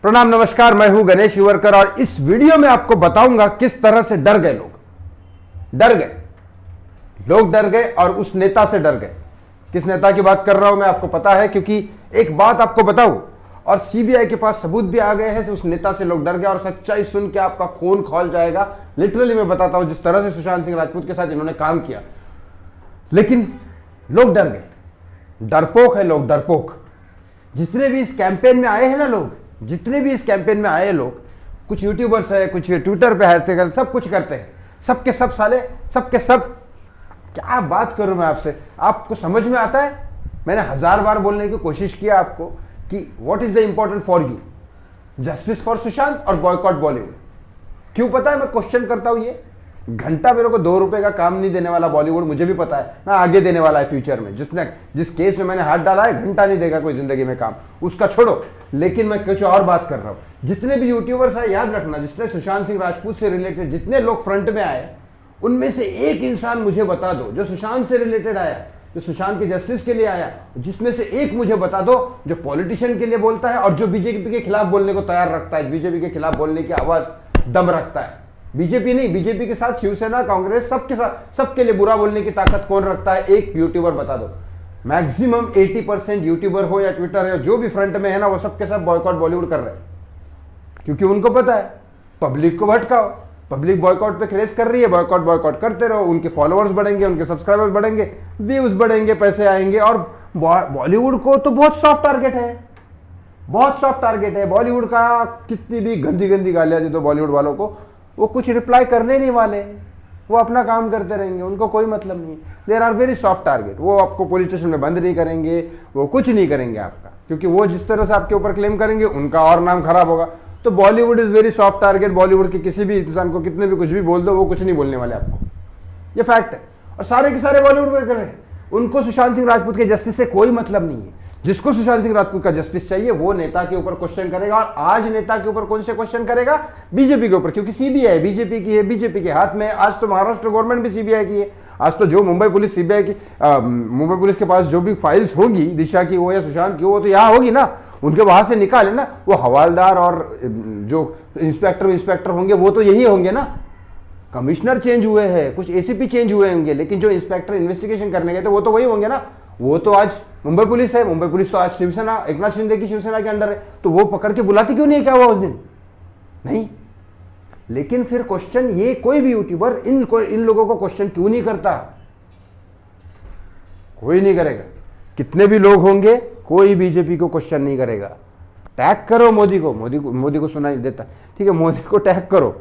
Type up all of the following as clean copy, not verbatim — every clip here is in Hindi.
प्रणाम, नमस्कार। मैं हूं गणेश युवरकर और इस वीडियो में आपको बताऊंगा किस तरह से डर गए लोग। डर गए और उस नेता से डर गए। किस नेता की बात कर रहा हूं मैं आपको पता है, क्योंकि एक बात आपको बताऊं और सीबीआई के पास सबूत भी आ गए हैं। उस नेता से लोग डर गए और सच्चाई सुन के आपका खून खौल जाएगा। लिटरली मैं बताता हूं, जिस तरह से सुशांत सिंह राजपूत के साथ इन्होंने काम किया, लेकिन लोग डर गए। डरपोक है लोग, डरपोक। जितने भी इस कैंपेन में आए हैं ना लोग, कुछ यूट्यूबर्स है, कुछ ट्विटर पे है, सब कुछ करते हैं, सबके सब साले, सबके सब। क्या बात करूं मैं आपसे, आपको समझ में आता है? मैंने 1000 बार बोलने की कोशिश किया आपको कि what is the important for you, justice for Sushant और बॉयकॉट बॉलीवुड। क्यों पता है मैं क्वेश्चन करता हूं? ये घंटा मेरे को 2 रुपए का काम नहीं देने वाला बॉलीवुड, मुझे भी पता है ना आगे देने वाला है फ्यूचर में। जिस केस में मैंने हाथ डाला है, घंटा नहीं देगा कोई जिंदगी में काम, उसका छोड़ो। लेकिन मैं कुछ और बात कर रहा हूं। जितने भी यूट्यूबर्स है, याद रखना, जितने सुशांत सिंह राजपूत से रिलेटेड जितने लोग फ्रंट में आए, उनमें से एक इंसान मुझे बता दो जो सुशांत से रिलेटेड आया, जो सुशांत के जस्टिस के लिए आया, जिसमें से एक मुझे बता दो जो पॉलिटिशियन के लिए बोलता है और जो बीजेपी के खिलाफ बोलने को तैयार रखता है, बीजेपी के खिलाफ बोलने की आवाज दम रखता है। बीजेपी नहीं, बीजेपी के साथ शिवसेना, कांग्रेस, सबके साथ, सबके लिए बुरा बोलने की ताकत कौन रखता है? एक यूट्यूबर बता दो। मैक्सिमम 80% यूट्यूबर हो या ट्विटर हो, जो भी फ्रंट में है ना, वो सबके सब बॉयकॉट बॉलीवुड कर रहे हैं, क्योंकि उनको पता है पब्लिक को भटकाओ। पब्लिक बॉयकॉट पे क्रेज कर रही है, बॉयकॉट करते रहो, उनके फॉलोअर्स बढ़ेंगे, उनके सब्सक्राइबर्स बढ़ेंगे, व्यूज बढ़ेंगे, पैसे आएंगे। और बॉलीवुड को तो बहुत सॉफ्ट टारगेट है, बहुत सॉफ्ट टारगेट है बॉलीवुड का। कितनी भी गंदी गंदी गालियां दे दो बॉलीवुड वालों को, वो कुछ रिप्लाई करने नहीं वाले, वो अपना काम करते रहेंगे, उनको कोई मतलब नहीं। There are very soft target. वो आपको पुलिस स्टेशन में बंद नहीं करेंगे, वो कुछ नहीं करेंगे आपका, क्योंकि वो जिस तरह से आपके ऊपर क्लेम करेंगे उनका और नाम खराब होगा। तो Bollywood is very soft target. Bollywood के किसी भी इंसान को कितने भी कुछ भी बोल दो, वो कुछ नहीं बोलने वाले आपको, ये फैक्ट है। और सारे के सारे बॉलीवुड में कर रहे हैं। उनको सुशांत सिंह राजपूत के जस्टिस से कोई मतलब नहीं है। जिसको सुशांत सिंह राजपूत का जस्टिस चाहिए, वो नेता के ऊपर क्वेश्चन करेगा। और आज नेता के ऊपर कौन से क्वेश्चन करेगा? बीजेपी के ऊपर, क्योंकि सीबीआई बीजेपी की है, बीजेपी के हाथ में। आज तो महाराष्ट्र गवर्नमेंट भी सीबीआई की है। आज तो जो मुंबई पुलिस सीबीआई की, मुंबई पुलिस के पास जो भी फाइल्स होगी, दिशा की हो या सुशांत की हो, तो यहाँ होगी ना, उनके वहां से निकाले ना। वो हवालदार और जो इंस्पेक्टर होंगे, वो तो यही होंगे ना। कमिश्नर चेंज हुए हैं, कुछ एसीपी चेंज हुए होंगे, लेकिन जो इंस्पेक्टर इन्वेस्टिगेशन करने गए थे, वो तो वही होंगे ना। वो तो आज मुंबई पुलिस है। मुंबई पुलिस तो आज शिवसेना, एकनाथ शिंदे की शिवसेना के अंडर है। तो वो पकड़ के बुलाती क्यों नहीं? क्या हुआ उस दिन? नहीं। लेकिन फिर क्वेश्चन ये, कोई भी यूट्यूबर इन लोगों को क्वेश्चन क्यों नहीं करता? कोई नहीं करेगा। कितने भी लोग होंगे, कोई बीजेपी को क्वेश्चन नहीं करेगा। टैग करो मोदी को सुनाई देता, ठीक है, मोदी को टैग करो,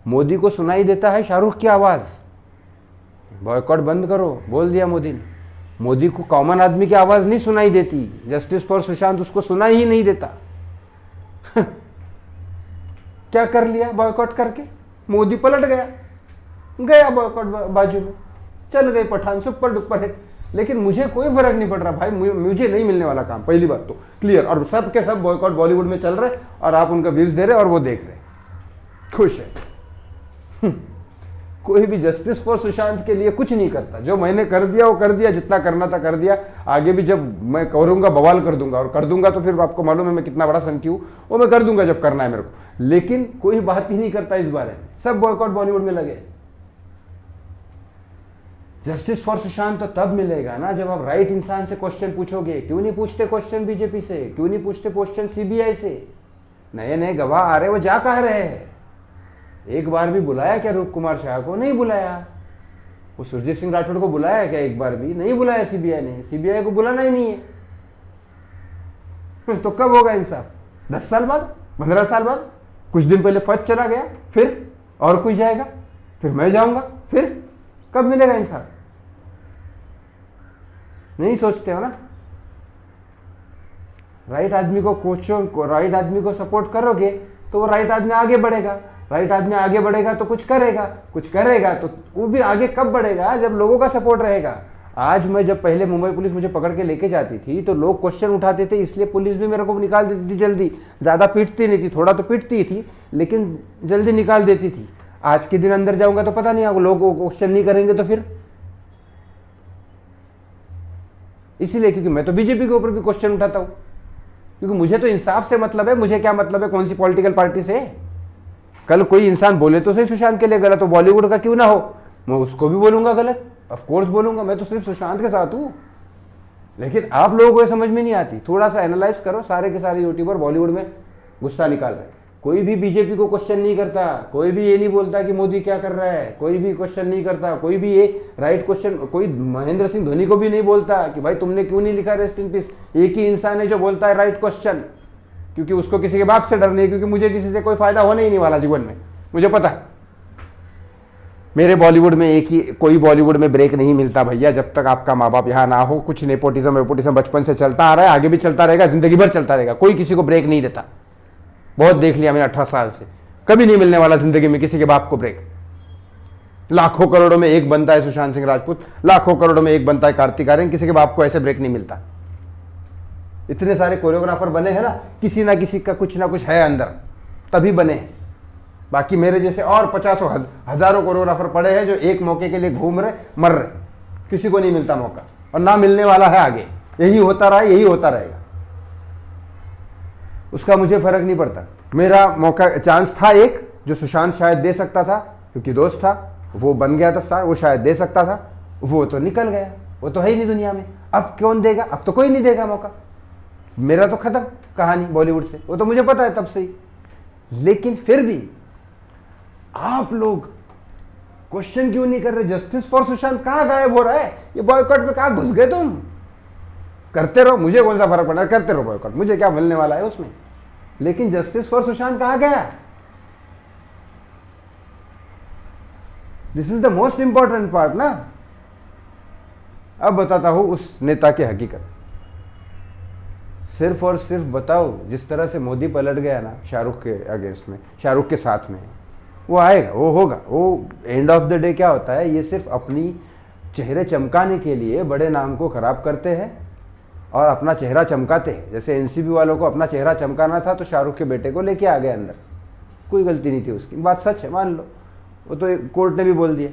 मोदी को सुनाई देता है शाहरुख की आवाज। बॉयकॉट बंद करो, बोल दिया मोदी ने। मोदी को कॉमन आदमी की आवाज नहीं सुनाई देती। जस्टिस फॉर सुशांत उसको सुनाई ही नहीं देता। क्या कर लिया बॉयकॉट करके? मोदी पलट गया बॉयकॉट बाजू में, चल गए पठान सुपर डुपर हिट। लेकिन मुझे कोई फर्क नहीं पड़ रहा भाई, मुझे नहीं मिलने वाला काम, पहली बात तो क्लियर। और सब के सब बॉयकॉट बॉलीवुड में चल रहे और आप उनका व्यूज दे रहे और वो देख रहे, खुश है। कोई भी जस्टिस फॉर सुशांत के लिए कुछ नहीं करता। जो मैंने कर दिया वो कर दिया, जितना करना था कर दिया। आगे भी जब मैं करूंगा बवाल कर दूंगा, और कर दूंगा तो फिर आपको मालूम है मैं कितना बड़ा संकी हूं, वो मैं कर दूंगा जब करना है मेरे को। लेकिन कोई बात ही नहीं करता इस बारे में, सब बॉयकॉट बॉलीवुड में लगे। जस्टिस फॉर सुशांत तो तब मिलेगा ना जब आप राइट इंसान से क्वेश्चन पूछोगे। क्यों नहीं पूछते क्वेश्चन बीजेपी से? क्यों नहीं पूछते क्वेश्चन सीबीआई से? नए नए गवाह आ रहे, वो जा कह रहे हैं? एक बार भी बुलाया क्या रूप कुमार शाह को? नहीं बुलाया। वो सुरजीत सिंह राठौड़ को बुलाया क्या? एक बार भी नहीं बुलाया सीबीआई ने। सीबीआई को बुलाना ही नहीं है। तो कब होगा इंसाफ? 10 साल बाद, 15 साल बाद? कुछ दिन पहले फौज चला गया, फिर और कोई जाएगा, फिर मैं जाऊंगा, फिर कब मिलेगा इंसाफ? नहीं सोचते हो ना। राइट आदमी को कोचो, राइट आदमी को सपोर्ट करोगे तो वो राइट आदमी आगे बढ़ेगा। राइट आदमी आगे बढ़ेगा तो कुछ करेगा तो वो भी आगे कब बढ़ेगा? जब लोगों का सपोर्ट रहेगा। आज मैं जब पहले मुंबई पुलिस मुझे पकड़ के लेके जाती थी तो लोग क्वेश्चन उठाते थे, इसलिए पुलिस भी मेरे को निकाल देती थी जल्दी। ज्यादा पीटती नहीं थी, थोड़ा तो पीटती थी, लेकिन जल्दी निकाल देती थी। आज के दिन अंदर जाऊंगा तो पता नहीं, आपको लोग क्वेश्चन नहीं करेंगे तो फिर इसीलिए क्योंकि मैं तो बीजेपी के ऊपर भी क्वेश्चन उठाता हूं। क्योंकि मुझे तो इंसाफ से मतलब है, मुझे क्या मतलब है कौन सी पॉलिटिकल पार्टी से। कल कोई इंसान बोले तो सही सुशांत के लिए गलत हो, बॉलीवुड का क्यों ना हो, मैं उसको भी बोलूंगा गलत, ऑफ कोर्स बोलूंगा, मैं तो सिर्फ सुशांत के साथ हूं। लेकिन आप लोगों को ये समझ में नहीं आती। थोड़ा सा एनालाइज करो, सारे के सारे यूट्यूबर बॉलीवुड में गुस्सा निकाल रहे हैं, कोई भी बीजेपी को क्वेश्चन नहीं करता, कोई भी ये नहीं बोलता कि मोदी क्या कर रहा है, कोई भी क्वेश्चन नहीं करता, कोई भी ये राइट क्वेश्चन, कोई महेंद्र सिंह धोनी को भी नहीं बोलता कि भाई तुमने क्यों नहीं लिखा रेस्ट इन पीस। एक ही इंसान है जो बोलता है राइट क्वेश्चन, क्योंकि उसको किसी के बाप से डर नहीं है, क्योंकि मुझे किसी से कोई फायदा होने ही नहीं वाला जीवन में, मुझे पता है। मेरे बॉलीवुड में एक ही, कोई बॉलीवुड में ब्रेक नहीं मिलता भैया, जब तक आपका माँ बाप यहाँ ना हो। कुछ नेपोटिज्म वेपोटिज्म बचपन से चलता आ रहा है, आगे भी चलता रहेगा, जिंदगी भर चलता रहेगा, कोई किसी को ब्रेक नहीं देता। बहुत देख लिया मैंने 18 साल से, कभी नहीं मिलने वाला जिंदगी में किसी के बाप को ब्रेक। लाखों करोड़ों में एक बनता है सुशांत सिंह राजपूत, लाखों करोड़ों में एक बनता है कार्तिक आर्यन, किसी के बाप को ऐसे ब्रेक नहीं मिलता। इतने सारे कोरियोग्राफर बने हैं ना, किसी ना किसी का कुछ ना कुछ है अंदर, तभी बने हैं। बाकी मेरे जैसे और 50 हजारों कोरियोग्राफर पड़े हैं जो एक मौके के लिए घूम रहे मर रहे, किसी को नहीं मिलता मौका, और ना मिलने वाला है आगे। यही होता रहा, यही होता रहेगा, उसका मुझे फर्क नहीं पड़ता। मेरा मौका, चांस था एक जो सुशांत शायद दे सकता था, क्योंकि दोस्त था, वो बन गया था स्टार, वो शायद दे सकता था, वो तो निकल गया, वो तो है ही नहीं दुनिया में। अब कौन देगा, अब तो कोई नहीं देगा मौका। मेरा तो खत्म कहानी बॉलीवुड से, वो तो मुझे पता है तब से ही। लेकिन फिर भी आप लोग क्वेश्चन क्यों नहीं कर रहे? जस्टिस फॉर सुशांत कहां गायब हो रहा है? ये बॉयकॉट में कहां घुस गए तुम? करते रहो, मुझे कौन सा फर्क पड़ रहा है, करते रहो बॉयकॉट, मुझे क्या मिलने वाला है उसमें। लेकिन जस्टिस फॉर सुशांत कहां गया? This is the most important part ना। अब बताता हूं उस नेता की हकीकत। सिर्फ और सिर्फ बताओ, जिस तरह से मोदी पलट गया ना शाहरुख के अगेंस्ट में, शाहरुख के साथ में, वो आएगा, वो होगा। वो एंड ऑफ द डे क्या होता है, ये सिर्फ अपनी चेहरे चमकाने के लिए बड़े नाम को खराब करते हैं और अपना चेहरा चमकाते हैं। जैसे एनसीबी वालों को अपना चेहरा चमकाना था तो शाहरुख के बेटे को लेके आ गए अंदर, कोई गलती नहीं थी उसकी, बात सच है, मान लो। वो तो कोर्ट ने भी बोल दिया,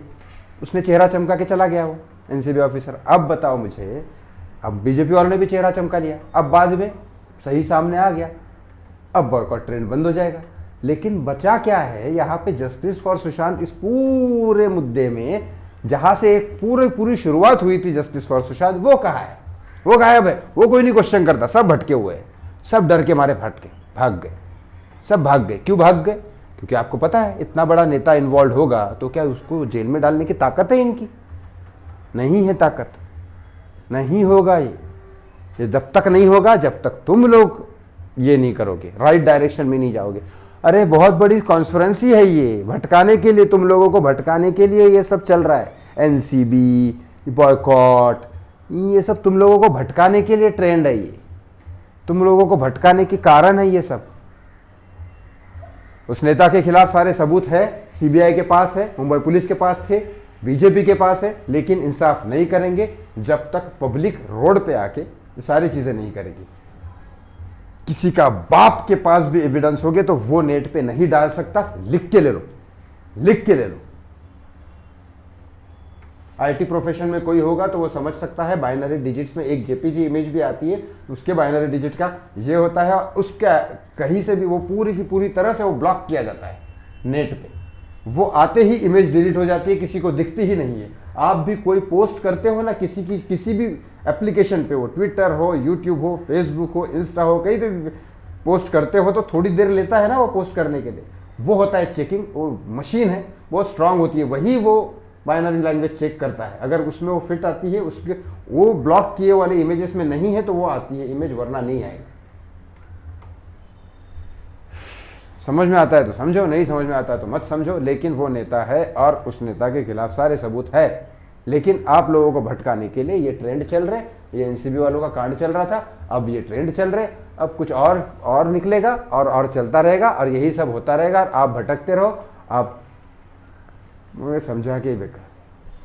उसने चेहरा चमका के चला गया वो एनसीबी ऑफिसर। अब बताओ मुझे, अब बीजेपी वालों ने भी चेहरा चमका लिया, अब बाद में सही सामने आ गया, अब बॉयकॉट ट्रेंड बंद हो जाएगा। लेकिन बचा क्या है यहाँ पे? Justice for Sushant. इस पूरे मुद्दे में जहां से एक पूरी शुरुआत हुई थी जस्टिस फॉर सुशांत, वो कहाँ है? वो गायब है, वो कोई नहीं क्वेश्चन करता, सब भटके हुए हैं, सब डर के मारे भटके भाग गए, सब भाग गए। क्यों भाग गए? क्योंकि आपको पता है इतना बड़ा नेता इन्वॉल्व होगा तो क्या उसको जेल में डालने की ताकत है इनकी? नहीं है ताकत, नहीं होगा ये जब तक नहीं होगा, जब तक तुम लोग ये नहीं करोगे, राइट डायरेक्शन में नहीं जाओगे। अरे बहुत बड़ी कॉन्स्पिरेंसी है ये, भटकाने के लिए, तुम लोगों को भटकाने के लिए ये सब चल रहा है। एनसीबी, बॉयकॉट, ये सब तुम लोगों को भटकाने के लिए ट्रेंड है, ये तुम लोगों को भटकाने के कारण है ये सब। उस नेता के खिलाफ सारे सबूत है, सीबीआई के पास है, मुंबई पुलिस के पास थे, बीजेपी के पास है, लेकिन इंसाफ नहीं करेंगे जब तक पब्लिक रोड पे आके ये सारी चीजें नहीं करेगी। किसी का बाप के पास भी एविडेंस होगे तो वो नेट पे नहीं डाल सकता, लिख के ले लो, लिख के ले लो। आईटी प्रोफेशन में कोई होगा तो वो समझ सकता है, बाइनरी डिजिट्स में एक जेपीजी इमेज भी आती है, उसके बाइनरी डिजिट का ये होता है, उसका कहीं से भी वो पूरी की पूरी तरह से वो ब्लॉक किया जाता है नेट पे। वो आते ही इमेज डिलीट हो जाती है, किसी को दिखती ही नहीं है। आप भी कोई पोस्ट करते हो ना किसी भी एप्लीकेशन पे, वो ट्विटर हो, यूट्यूब हो, फेसबुक हो, इंस्टा हो, कहीं पे भी पोस्ट करते हो तो थोड़ी देर लेता है ना वो पोस्ट करने के लिए। वो होता है चेकिंग, वो मशीन है, बहुत स्ट्रांग होती है, वही वो बाइनरी लैंग्वेज चेक करता है। अगर उसमें वो फिट आती है, उसके वो ब्लॉक किए वाले इमेजेस में नहीं है तो वो आती है इमेज, वरना नहीं आएगी। समझ में आता है तो समझो, नहीं समझ में आता है तो मत समझो। लेकिन वो नेता है और उस नेता के खिलाफ सारे सबूत है, लेकिन आप लोगों को भटकाने के लिए ये ट्रेंड चल रहे। ये एनसीबी वालों का कांड चल रहा था, अब ये ट्रेंड चल रहे, अब कुछ और निकलेगा और चलता रहेगा और यही सब होता रहेगा। आप भटकते रहो, आप समझा के बेकार।